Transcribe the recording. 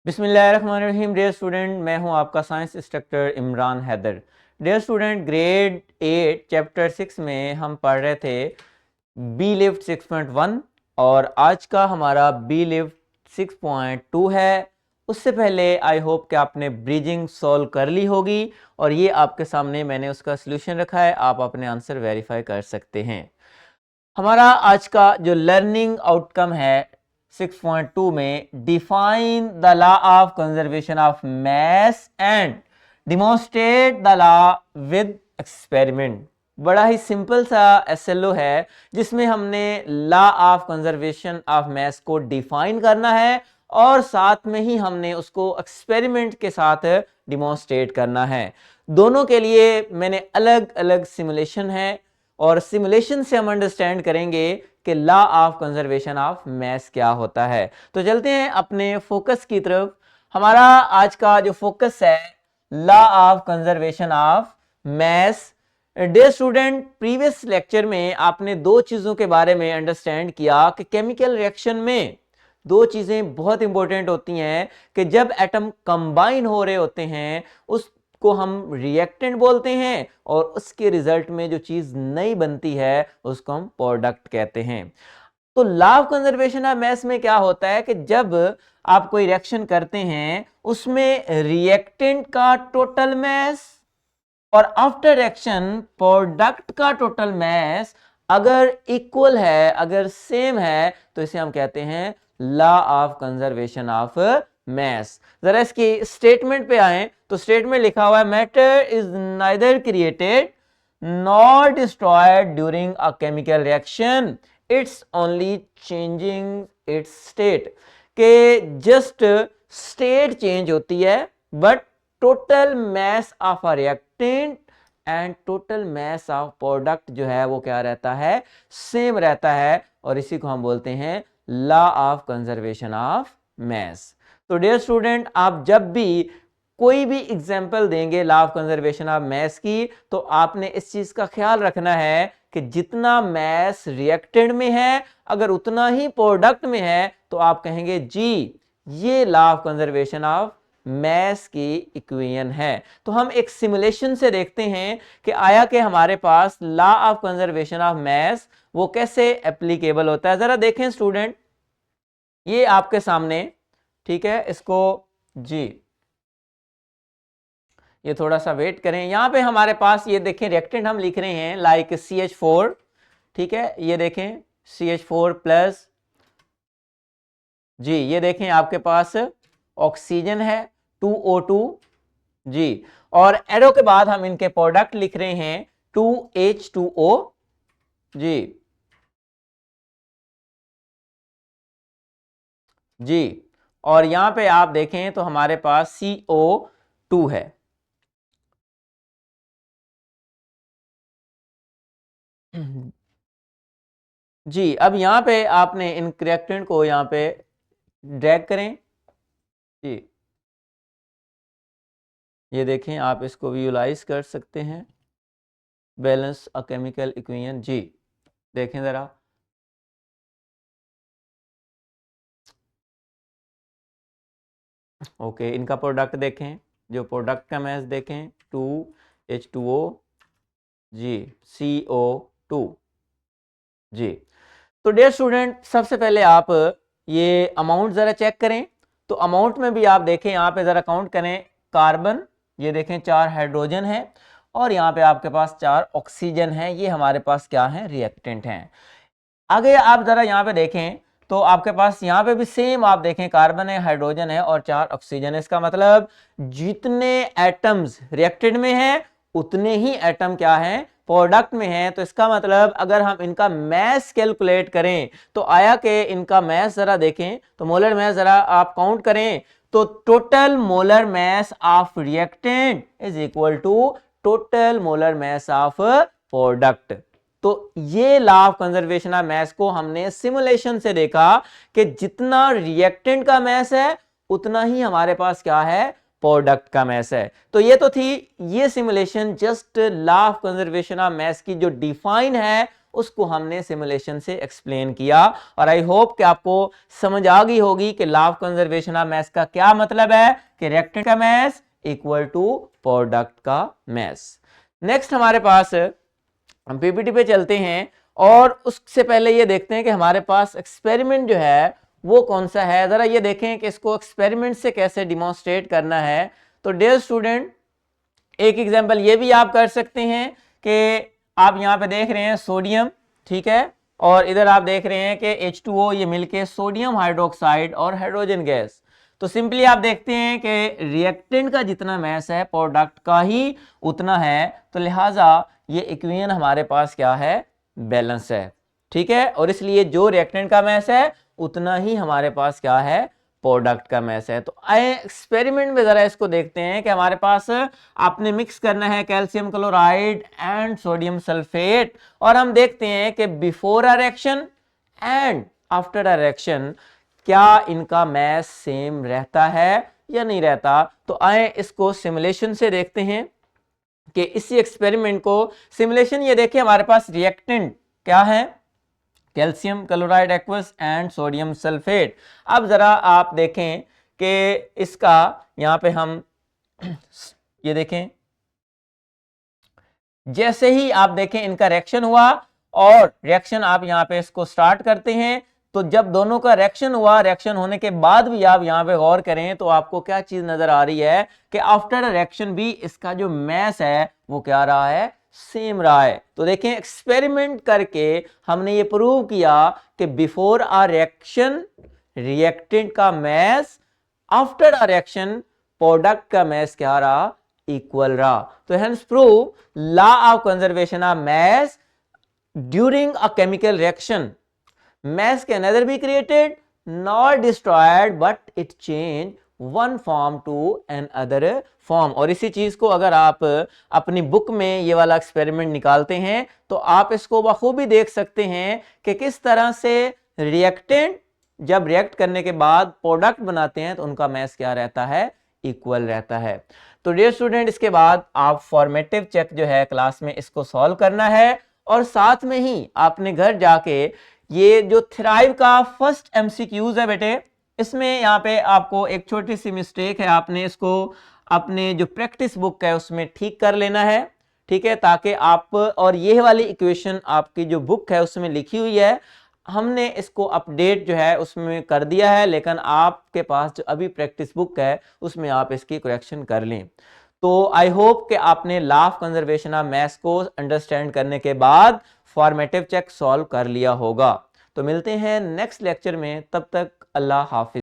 बिस्मिल्लाहिर्रहमानिर्रहीम। Dear student, मैं हूं आपका science instructor Imran Haider. Dear student, grade 8 chapter 6 में हम पढ़ रहे थे बी लिफ्ट 6.1 और आज का हमारा बी लिफ्ट 6.2 है। उससे पहले आई होप कि आपने ब्रिजिंग सॉल्व कर ली होगी और ये आपके सामने मैंने उसका सोल्यूशन रखा है, आप अपने आंसर वेरीफाई कर सकते हैं। हमारा आज का जो लर्निंग आउटकम है 6.2 में, define the law of conservation of mass and demonstrate the law with experiment. बड़ा ही सिंपल सा एसएलओ है जिसमें हमने law of conservation of mass को डिफाइन करना है और साथ में ही हमने उसको एक्सपेरिमेंट के साथ डिमॉन्स्ट्रेट करना है। दोनों के लिए मैंने अलग अलग सिमुलेशन है और सिमुलेशन से हम अंडरस्टैंड करेंगे कि लॉ ऑफ कंजर्वेशन ऑफ मास क्या होता है। तो चलते हैं अपने फोकस की तरफ। हमारा आज का जो फोकस है law of conservation of mass. Dear student, previous lecture में आपने दो चीजों के बारे में अंडरस्टैंड किया कि केमिकल रिएक्शन में दो चीजें बहुत इंपॉर्टेंट होती हैं कि जब एटम कंबाइन हो रहे होते हैं उसको हम रिएक्टेंट बोलते हैं और उसके रिजल्ट में जो चीज नई बनती है उसको हम प्रोडक्ट कहते हैं। तो लॉ ऑफ कंजर्वेशन ऑफ मास में क्या होता है कि जब आप कोई रिएक्शन करते हैं उसमें रिएक्टेंट का टोटल मास और आफ्टर रिएक्शन प्रोडक्ट का टोटल मास अगर इक्वल है, अगर सेम है, तो इसे हम कहते हैं लॉ ऑफ कंजर्वेशन ऑफ मास। जरा इसकी स्टेटमेंट पे आए तो स्टेटमेंट लिखा हुआ है matter is neither created nor destroyed during a chemical reaction, it's only changing it's state. के जस्ट स्टेट चेंज होती है but total mass of a reactant and total mass of product जो है वो क्या रहता है, सेम रहता है और इसी को हम बोलते हैं लॉ ऑफ कंजर्वेशन ऑफ मास। तो डियर स्टूडेंट, आप जब भी कोई भी एग्जांपल देंगे लॉ ऑफ कंजर्वेशन ऑफ मास की तो आपने इस चीज का ख्याल रखना है कि जितना मास रिएक्टेंट में है अगर उतना ही प्रोडक्ट में है तो आप कहेंगे जी ये लॉ ऑफ कंजर्वेशन ऑफ मास की इक्वेशन है। तो हम एक सिमुलेशन से देखते हैं कि आया कि हमारे पास law of conservation of mass वो कैसे एप्लीकेबल होता है। जरा देखें स्टूडेंट, ये आपके सामने, ठीक है, इसको जी ये थोड़ा सा वेट करें। यहां पे हमारे पास ये देखें रिएक्टेंट हम लिख रहे हैं लाइक CH4, ठीक है, ये देखें CH4 प्लस जी, ये देखें आपके पास ऑक्सीजन है 2O2 जी, और एरो के बाद हम इनके प्रोडक्ट लिख रहे हैं 2H2O जी, और यहां पे आप देखें तो हमारे पास CO2 है। जी, अब यहां पे आपने इन रिएक्टेंट को यहां पे ड्रैग करें जी, ये देखें आप इसको विजुलाइज कर सकते हैं, बैलेंस अ केमिकल इक्वेशन जी, देखें जरा, ओके, इनका प्रोडक्ट देखें, जो प्रोडक्ट का मास देखें 2H2O जी, CO2 जी। तो डियर स्टूडेंट, सबसे पहले आप ये अमाउंट जरा चेक करें। तो अमाउंट में भी आप देखें, यहाँ पे जरा काउंट करें, कार्बन ये देखें 4 हाइड्रोजन है और यहाँ पे आपके पास 4 ऑक्सीजन है, ये हमारे पास क्या है, रिएक्टेंट हैं। आगे आप जरा यहाँ पे देखें तो आपके पास यहाँ पे भी सेम आप देखें, कार्बन है, हाइड्रोजन है और 4 ऑक्सीजन है। इसका मतलब जितने एटम्स रिएक्टेंट में है उतने ही एटम क्या है, प्रोडक्ट में है। तो इसका मतलब अगर हम इनका मास कैलकुलेट करें तो आया कि इनका मास जरा देखें तो मोलर मास जरा आप काउंट करें तो total molar mass of reactant is equal to total molar mass of product. तो ये law of conservation of mass को हमने सिमुलेशन से देखा कि जितना रिएक्टेंट का मास है उतना ही हमारे पास क्या है, प्रोडक्ट का मास है। तो ये तो थी ये simulation, just law of conservation of मास की जो डिफाइन है उसको हमने सिमुलेशन से एक्सप्लेन किया। और आई होप कि आपको समझ आ गई होगी कि लॉ ऑफ कंजर्वेशन ऑफ मास का क्या मतलब है कि रिएक्टेंट का मास इक्वल टू प्रोडक्ट का मास। नेक्स्ट हमारे पास हम पीपीटी पे चलते हैं और उससे पहले ये देखते हैं कि हमारे पास एक्सपेरिमेंट जो है वो कौन सा है। जरा ये देखें कि इसको एक्सपेरिमेंट से कैसे डिमॉन्स्ट्रेट करना है। तो डियर स्टूडेंट, एक एग्जांपल ये भी आप कर सकते हैं कि आप यहाँ पे देख रहे हैं सोडियम, ठीक है, और इधर आप देख रहे हैं कि H2O ये मिलके सोडियम हाइड्रोक्साइड और हाइड्रोजन गैस। तो सिंपली आप देखते हैं कि रिएक्टेंट का जितना मास है प्रोडक्ट का ही उतना है, तो लिहाजा ये इक्वेशन हमारे पास क्या है, बैलेंस है, ठीक है। और इसलिए जो रिएक्टेंट का मास है उतना ही हमारे पास क्या है, प्रोडक्ट का मास है। तो आए एक्सपेरिमेंट में जरा इसको देखते हैं कि हमारे पास आपने मिक्स करना है calcium chloride and sodium sulphate, और हम देखते हैं कि before a reaction and after a reaction क्या इनका मास सेम रहता है या नहीं रहता। तो आए इसको सिमुलेशन से देखते हैं कि इसी एक्सपेरिमेंट को सिमुलेशन, ये देखिए हमारे पास रिएक्टेंट क्या है, calcium chloride aqueous and sodium sulphate. अब जरा आप देखें कि इसका यहां पे हम ये देखें, जैसे ही आप देखें इनका रिएक्शन हुआ और रिएक्शन आप यहां पे इसको स्टार्ट करते हैं, तो जब दोनों का रिएक्शन हुआ, रिएक्शन होने के बाद भी आप यहां पे गौर करें तो आपको क्या चीज नजर आ रही है कि आफ्टर रिएक्शन भी इसका जो मास है वो क्या रहा है, सेम रहा है। तो देखें एक्सपेरिमेंट करके हमने ये प्रूव किया कि बिफोर अ रिएक्शन रिएक्टेंट का मास आफ्टर अ रिएक्शन प्रोडक्ट का मास क्या रहा, इक्वल रहा। तो hence prove law of conservation of mass during a chemical reaction, mass can neither be created nor destroyed but it change one form to another form। और इसी चीज को अगर आप अपनी बुक में ये वाला एक्सपेरिमेंट निकालते हैं तो आप इसको बखूबी देख सकते हैं कि किस तरह से रिएक्टेंट जब रिएक्ट करने के बाद प्रोडक्ट बनाते हैं तो उनका मास क्या रहता है, इक्वल रहता है। तो डियर स्टूडेंट, इसके बाद आप फॉर्मेटिव चेक जो है क्लास में इसको सॉल्व करना है, और साथ में ही आपने घर जाके ये जो थ्राइव का फर्स्ट एमसीक्यूज है बेटे, इसमें यहाँ पे आपको एक छोटी सी मिस्टेक है, आपने इसको अपने जो प्रैक्टिस बुक है उसमें ठीक कर लेना है, ठीक है, ताकि आप, और ये वाली इक्वेशन आपकी जो बुक है उसमें लिखी हुई है, हमने इसको अपडेट जो है उसमें कर दिया है, लेकिन आपके पास जो अभी प्रैक्टिस बुक है उसमें आप इसकी करेक्शन कर लें। तो आई होप कि आपने law of conservation of mass को अंडरस्टैंड करने के बाद फॉर्मेटिव चेक सॉल्व कर लिया होगा। तो मिलते हैं नेक्स्ट लेक्चर में, तब तक अल्लाह हाफिज।